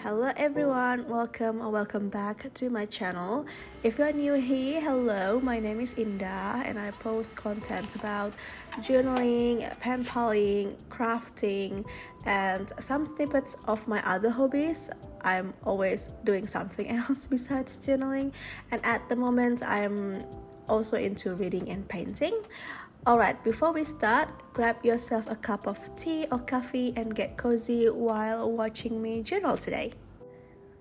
Hello everyone, welcome back to my channel. If you're new here, hello, my name is Indah and I post content about journaling, pen paling, crafting, and some snippets of my other hobbies. I'm always doing something else besides journaling, and at the moment I'm also into reading and painting. Alright, before we start, grab yourself a cup of tea or coffee and get cozy while watching me journal today.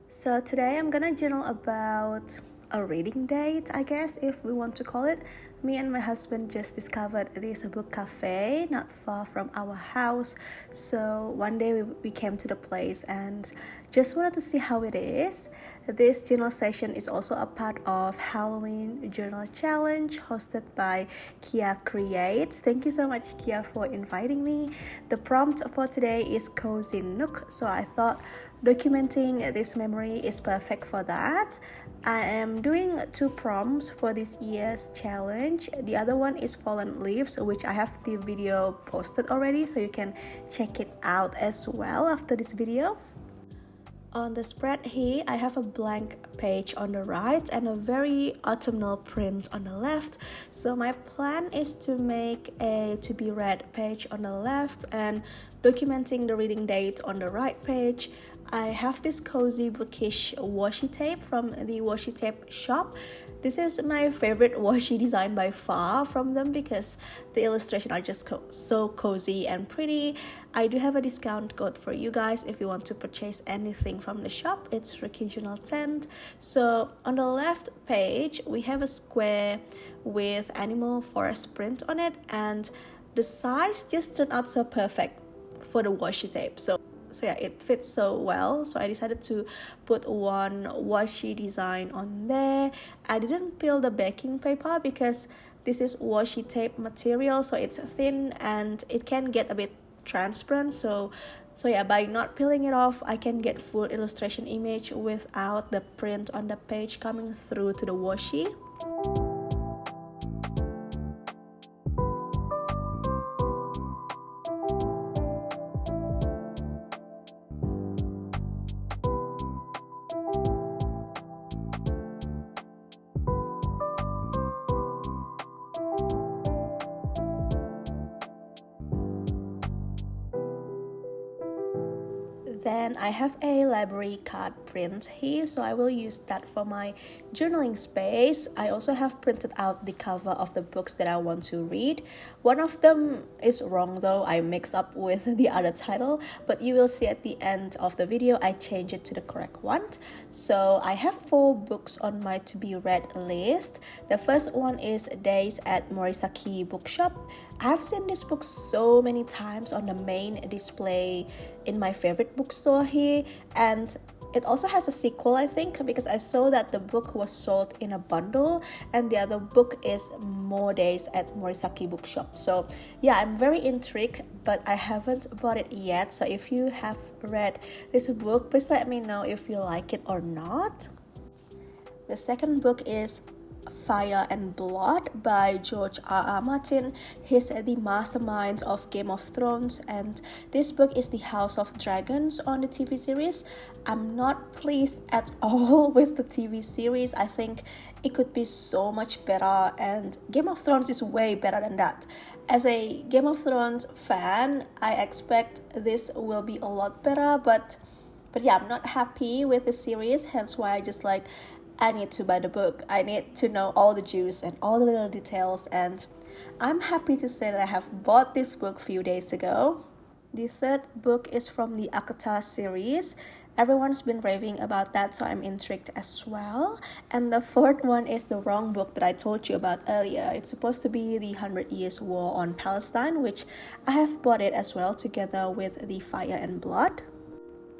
So today I'm gonna journal about a reading date, I guess, if we want to call it. Me and my husband just discovered this book cafe not far from our house. So one day we came to the place and just wanted to see how it is. This journal session is also a part of Halloween Journal Challenge hosted by Kia Creates. Thank you so much, Kia, for inviting me. The prompt for today is Cozy Nook, so I thought documenting this memory is perfect for that. I am doing 2 prompts for this year's challenge. The other one is Fallen Leaves, which I have the video posted already, so you can check it out as well after this video. On the spread here, I have a blank page on the right and a very autumnal print on the left. So my plan is to make a to be read page on the left and documenting the reading date on the right page. I have this cozy bookish washi tape from the washi tape shop. This is my favorite washi design by far from them because the illustrations are just so cozy and pretty. I do have a discount code for you guys if you want to purchase anything from the shop. It's Regional 10. So on the left page, we have a square with animal forest print on it, and the size just turned out so perfect for the washi tape. So yeah, it fits so well, so I decided to put one washi design on there. I didn't peel the backing paper because this is washi tape material, so it's thin and it can get a bit transparent. So yeah, by not peeling it off, I can get full illustration image without the print on the page coming through to the washi. Then I have a library card print here, so I will use that for my journaling space. I also have printed out the cover of the books that I want to read. One of them is wrong though, I mixed up with the other title, but you will see at the end of the video I change it to the correct one. So I have 4 books on my to be read list. The first one is Days at Morisaki Bookshop. I've seen this book so many times on the main display in my favorite bookstore here, and it also has a sequel, I think, because I saw that the book was sold in a bundle and the other book is More Days at Morisaki Bookshop. So yeah, I'm very intrigued, but I haven't bought it yet. So if you have read this book, please let me know if you like it or not. The second book is Fire and Blood by George R.R. Martin. He's the mastermind of Game of Thrones, and this book is the House of Dragons on the TV series. I'm not pleased at all with the TV series. I think it could be so much better, and Game of Thrones is way better than that. As a Game of Thrones fan, I expect this will be a lot better, but yeah, I'm not happy with the series, hence why I need to buy the book. I need to know all the juice and all the little details, and I'm happy to say that I have bought this book a few days ago. The third book is from the Akata series. Everyone's been raving about that, so I'm intrigued as well. And the fourth one is the wrong book that I told you about earlier. It's supposed to be the 100 Years War on Palestine, which I have bought it as well together with the Fire and Blood.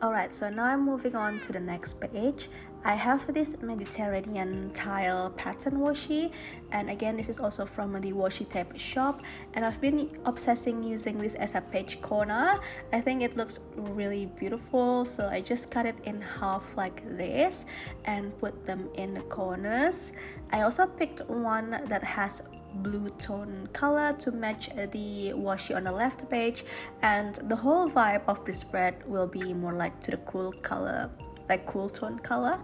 Alright, so now I'm moving on to the next page. I have this Mediterranean tile pattern washi, and again this is also from the washi tape shop, and I've been obsessing using this as a page corner. I think it looks really beautiful, so I just cut it in half like this and put them in the corners. I also picked one that has blue tone color to match the washi on the left page, and the whole vibe of the spread will be more like to the cool color like cool tone color.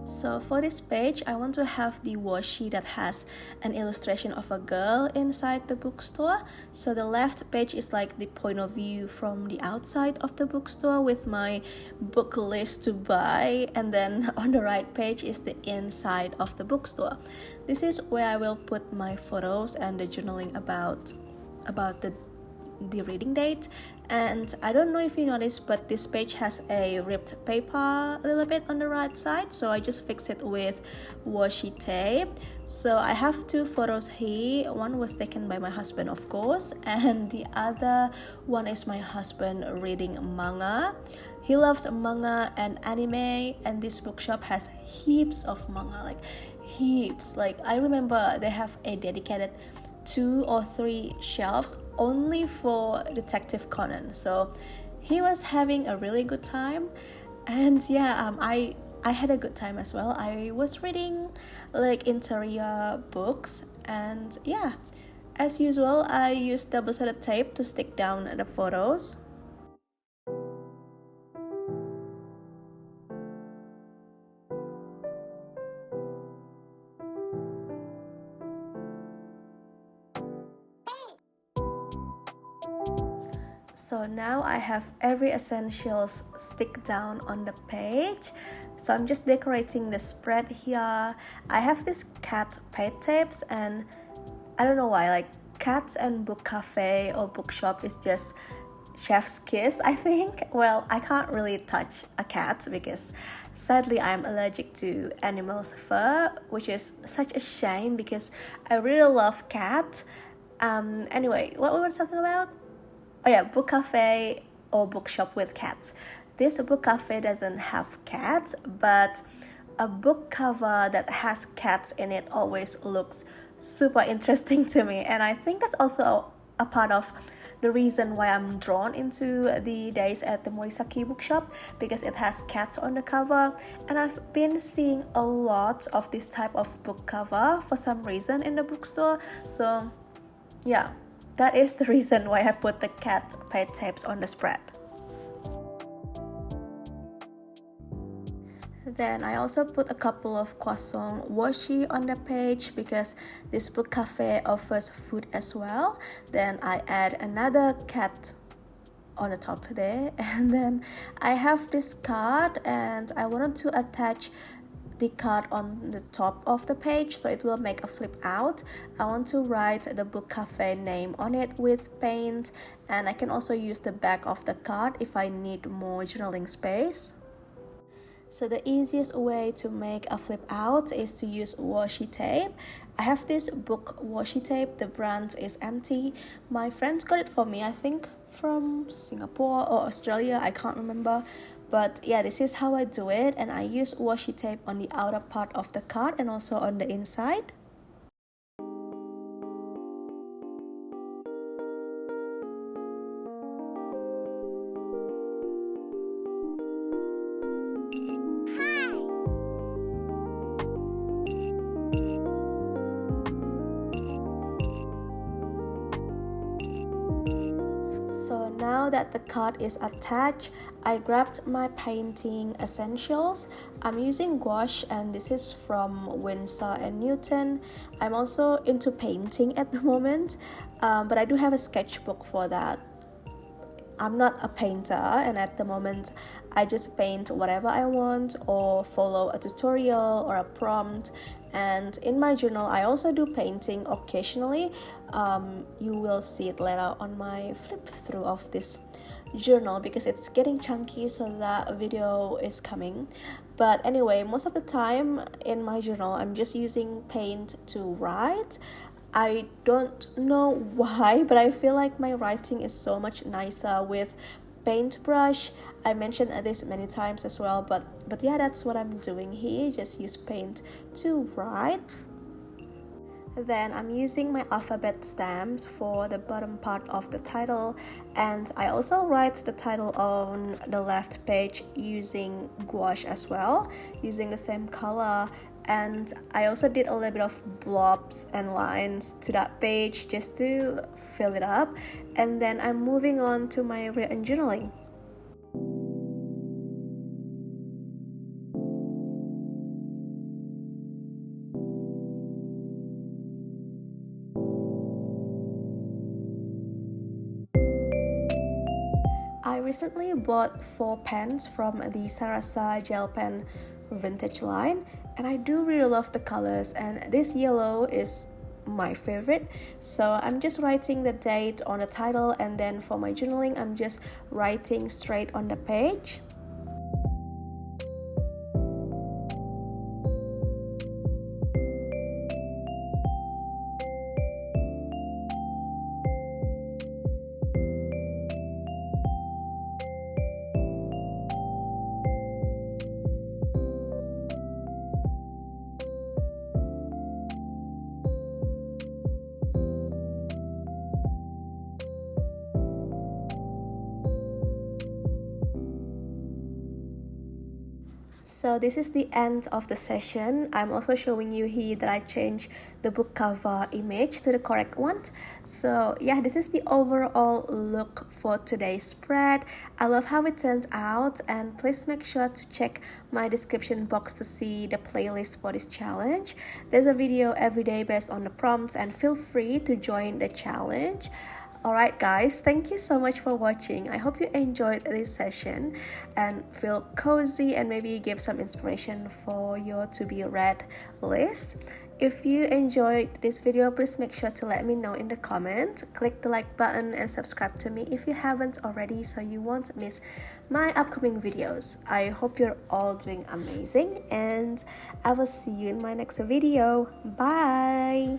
So for this page, I want to have the washi that has an illustration of a girl inside the bookstore. So the left page is like the point of view from the outside of the bookstore with my book list to buy, and then on the right page is the inside of the bookstore. This is where I will put my photos and the journaling about the reading date. And I don't know if you noticed, but this page has a ripped paper a little bit on the right side, so I just fixed it with washi tape. So I have two photos here. One was taken by my husband, of course, and the other one is my husband reading manga. He loves manga and anime, and this bookshop has heaps of manga, like heaps. Like I remember they have a dedicated 2 or 3 shelves only for Detective Conan. So he was having a really good time, and yeah, I had a good time as well. I was reading like interior books, and yeah, as usual, I used double-sided tape to stick down the photos. So now I have every essentials stick down on the page. So I'm just decorating the spread here. I have this cat paint tapes, and I don't know why, like cats and book cafe or bookshop is just chef's kiss, I think. Well, I can't really touch a cat because sadly I'm allergic to animals' fur, which is such a shame because I really love cat. Anyway, what we were talking about? Oh yeah, book cafe or bookshop with cats. This book cafe doesn't have cats, but a book cover that has cats in it always looks super interesting to me, and I think that's also a part of the reason why I'm drawn into the days at the Morisaki bookshop, because it has cats on the cover, and I've been seeing a lot of this type of book cover for some reason in the bookstore. So yeah, that is the reason why I put the cat paint tapes on the spread. Then I also put a couple of croissant washi on the page because this book cafe offers food as well. Then I add another cat on the top there, and then I have this card, and I wanted to attach the card on the top of the page so it will make a flip out. I want to write the book cafe name on it with paint, and I can also use the back of the card if I need more journaling space. So the easiest way to make a flip out is to use washi tape. I have this book washi tape, the brand is empty. My friends got it for me, I think from Singapore or Australia, I can't remember. But yeah, this is how I do it, and I use washi tape on the outer part of the card and also on the inside. So now that the card is attached, I grabbed my painting essentials. I'm using gouache, and this is from Winsor & Newton. I'm also into painting at the moment, but I do have a sketchbook for that. I'm not a painter, and at the moment I just paint whatever I want or follow a tutorial or a prompt. And in my journal I also do painting occasionally. You will see it later on my flip through of this journal because it's getting chunky, so that video is coming. But anyway, most of the time in my journal I'm just using paint to write. I don't know why, but I feel like my writing is so much nicer with paintbrush. I mentioned this many times as well, but yeah, that's what I'm doing here. Just use paint to write. Then I'm using my alphabet stamps for the bottom part of the title, and I also write the title on the left page using gouache as well, using the same color. And I also did a little bit of blobs and lines to that page just to fill it up. And then I'm moving on to my written journaling. I recently bought 4 pens from the Sarasa gel pen vintage line, and I do really love the colors, and this yellow is my favorite. So I'm just writing the date on the title, and then for my journaling I'm just writing straight on the page. So this is the end of the session. I'm also showing you here that I changed the book cover image to the correct one. So yeah, this is the overall look for today's spread. I love how it turned out, and please make sure to check my description box to see the playlist for this challenge. There's a video every day based on the prompts, and feel free to join the challenge. Alright guys, thank you so much for watching. I hope you enjoyed this session and feel cozy and maybe give some inspiration for your to be read list. If you enjoyed this video, please make sure to let me know in the comments. Click the like button and subscribe to me if you haven't already so you won't miss my upcoming videos. I hope you're all doing amazing, and I will see you in my next video. Bye!